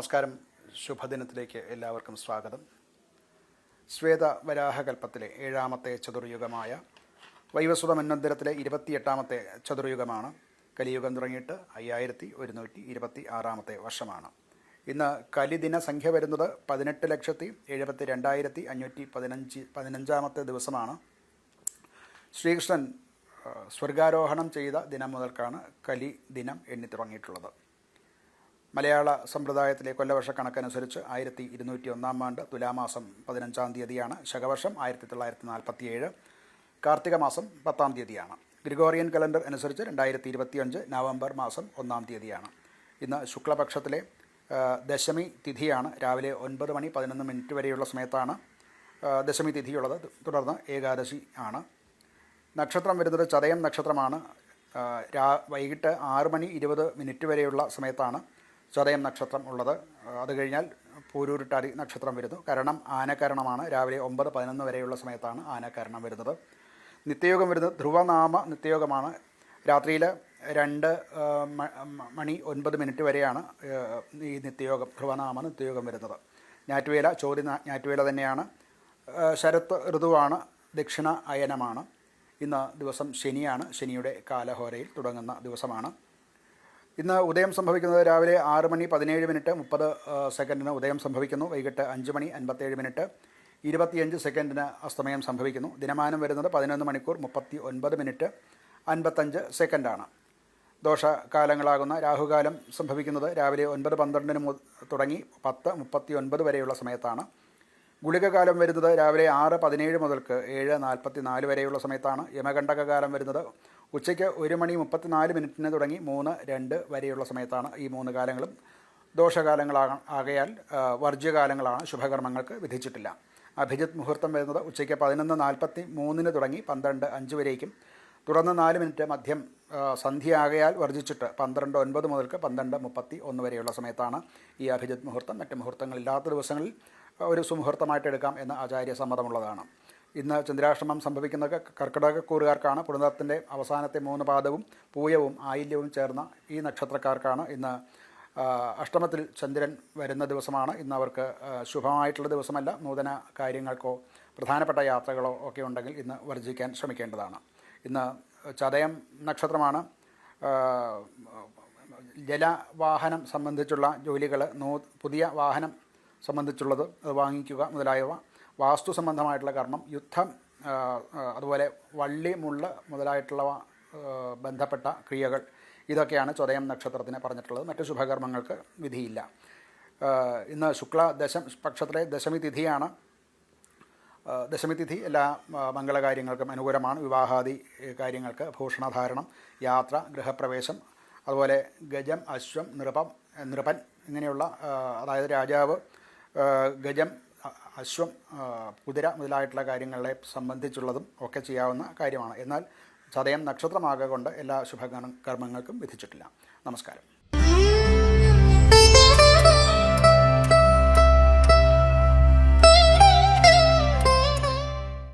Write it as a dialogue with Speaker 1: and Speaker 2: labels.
Speaker 1: നമസ്കാരം. ശുഭദിനത്തിലേക്ക് എല്ലാവർക്കും സ്വാഗതം. ശ്വേതവരാഹകൽപ്പത്തിലെ 7ാമത്തെ ചതുർയുഗമായ വൈവസ്വത മന്വന്തരത്തിലെ 28ാമത്തെ ചതുർയുഗമാണ്. കലിയുഗം തുടങ്ങിയിട്ട് 5126ാമത്തെ വർഷമാണ്. ഇന്ന് കലിദിന സംഖ്യ വരുന്നത് 18,72,515 ദിവസമാണ്. ശ്രീകൃഷ്ണൻ സ്വർഗാരോഹണം ചെയ്ത ദിനം മുതൽക്കാണ് കലി ദിനം എണ്ണി തുടങ്ങിയിട്ടുള്ളത്. മലയാള സമ്പ്രദായത്തിലെ കൊല്ലവർഷ കണക്കനുസരിച്ച് 1201 ആണ്ട് തുലാമാസം 15-ാം തീയതിയാണ്. ശകവർഷം 1947, കാർത്തിക മാസം 10-ാം തീയതിയാണ്. ഗ്രിഗോറിയൻ കലണ്ടർ അനുസരിച്ച് 2025 നവംബർ മാസം 1-ാം തീയതിയാണ്. ഇന്ന് ശുക്ലപക്ഷത്തിലെ ദശമി തിഥിയാണ്. രാവിലെ 9:11 വരെയുള്ള സമയത്താണ് ദശമി തിഥിയുള്ളത്. തുടർന്ന് ഏകാദശി ആണ്. നക്ഷത്രം വരുന്നത് ചതയം നക്ഷത്രമാണ്. വൈകിട്ട് 6:20 വരെയുള്ള സമയത്താണ് ചതയം നക്ഷത്രം ഉള്ളത്. അത് കഴിഞ്ഞാൽ പൂരൂരുട്ടാതി നക്ഷത്രം വരുന്നു. കരണം ആനക്കരണമാണ്. രാവിലെ 9:11 വരെയുള്ള സമയത്താണ് ആനക്കരണം വരുന്നത്. നിത്യയോഗം വരുന്നത് ധ്രുവനാമ നിത്യയോഗമാണ്. രാത്രിയിൽ 2:09 വരെയാണ് ഈ നിത്യയോഗം, ധ്രുവനാമ നിത്യയോഗം വരുന്നത്. ഞാറ്റുവേല ചോതി ഞാറ്റുവേല തന്നെയാണ്. ശരത് ഋതുവാണ്. ദക്ഷിണ അയനമാണ്. ഇന്ന് ദിവസം ശനിയാണ്. ശനിയുടെ കാലഹോരയിൽ തുടങ്ങുന്ന ദിവസമാണ്. ഇന്ന് ഉദയം സംഭവിക്കുന്നത് രാവിലെ 6:17:30 ഉദയം സംഭവിക്കുന്നു. വൈകിട്ട് 5:57 25 അസ്തമയം സംഭവിക്കുന്നു. ദിനമാനം വരുന്നത് 11 മണിക്കൂർ 39 55 ദോഷകാലങ്ങളാകുന്ന രാഹുകാലം സംഭവിക്കുന്നത് രാവിലെ 9:12 തുടങ്ങി 10:39 വരെയുള്ള സമയത്താണ്. ഗുളികകാലം വരുന്നത് രാവിലെ 6:17 മുതൽക്ക് 7:44 വരെയുള്ള സമയത്താണ്. യമകണ്ഠകകാലം വരുന്നത് ഉച്ചയ്ക്ക് 1:34 തുടങ്ങി 3:02 വരെയുള്ള സമയത്താണ്. ഈ 3 കാലങ്ങളും ദോഷകാലങ്ങളാകയാൽ വർജ്യകാലങ്ങളാണ്. ശുഭകർമ്മങ്ങൾക്ക് വിധിച്ചിട്ടില്ല. അഭിജിത്ത് മുഹൂർത്തം വരുന്നത് ഉച്ചയ്ക്ക് 11:43 തുടങ്ങി 12:05 വരേക്കും. തുടർന്ന് 4 മിനിറ്റ് മധ്യം സന്ധ്യയാകയാൽ വർജിച്ചിട്ട് 12:09 മുതൽക്ക് 12:31 വരെയുള്ള സമയത്താണ് ഈ അഭിജിത്ത് മുഹൂർത്തം. മറ്റ് മുഹൂർത്തങ്ങളില്ലാത്ത ദിവസങ്ങളിൽ ഒരു സുമുഹൂർത്തമായിട്ട് എടുക്കാം എന്ന് ആചാര്യ സമ്മതമുള്ളതാണ്. ഇന്ന് ചന്ദ്രാഷ്ടമം സംഭവിക്കുന്ന കർക്കിടകക്കൂറുകാർക്കാണ്. പുണർത്തിൻ്റെ അവസാനത്തെ 3 പാദവും പൂയവും ആയില്യവും ചേർന്ന ഈ നക്ഷത്രക്കാർക്കാണ് ഇന്ന് അഷ്ടമത്തിൽ ചന്ദ്രൻ വരുന്ന ദിവസമാണ്. ഇന്ന് അവർക്ക് ശുഭമായിട്ടുള്ള ദിവസമല്ല. നൂതന കാര്യങ്ങൾക്കോ പ്രധാനപ്പെട്ട യാത്രകളോ ഒക്കെ ഉണ്ടെങ്കിൽ ഇന്ന് വർജിക്കാൻ ശ്രമിക്കേണ്ടതാണ്. ഇന്ന് ചതയം നക്ഷത്രമാണ്. ജലവാഹനം സംബന്ധിച്ചുള്ള ജോലികൾ, പുതിയ വാഹനം സംബന്ധിച്ചുള്ളത് അത് വാങ്ങിക്കുക മുതലായവ, വാസ്തു സംബന്ധമായിട്ടുള്ള കർമ്മം, യുദ്ധം, അതുപോലെ വള്ളി മുള്ള് മുതലായിട്ടുള്ളവ ബന്ധപ്പെട്ട ക്രിയകൾ, ഇതൊക്കെയാണ് ചതയം നക്ഷത്രത്തിന് പറഞ്ഞിട്ടുള്ളത്. മറ്റ് ശുഭകർമ്മങ്ങൾക്ക് വിധിയില്ല. ഇന്ന് ശുക്ല പക്ഷത്തിലെ ദശമി തിഥിയാണ്. ദശമി തിഥി എല്ലാ മംഗളകാര്യങ്ങൾക്കും അനുകൂലമാണ്. വിവാഹാദി കാര്യങ്ങൾക്ക്, ഭൂഷണധാരണം, യാത്ര, ഗൃഹപ്രവേശം, അതുപോലെ ഗജം, അശ്വം, നൃപൻ ഇങ്ങനെയുള്ള, അതായത് രാജാവ്, ഗജം, അശ്വം, കുതിര മുതലായിട്ടുള്ള കാര്യങ്ങളെ സംബന്ധിച്ചുള്ളതും ഒക്കെ ചെയ്യാവുന്ന കാര്യമാണ്. എന്നാൽ ചതയം നക്ഷത്രമാകൊണ്ട് എല്ലാ ശുഭകർമ്മങ്ങൾക്കും വിധിച്ചിട്ടില്ല. നമസ്കാരം.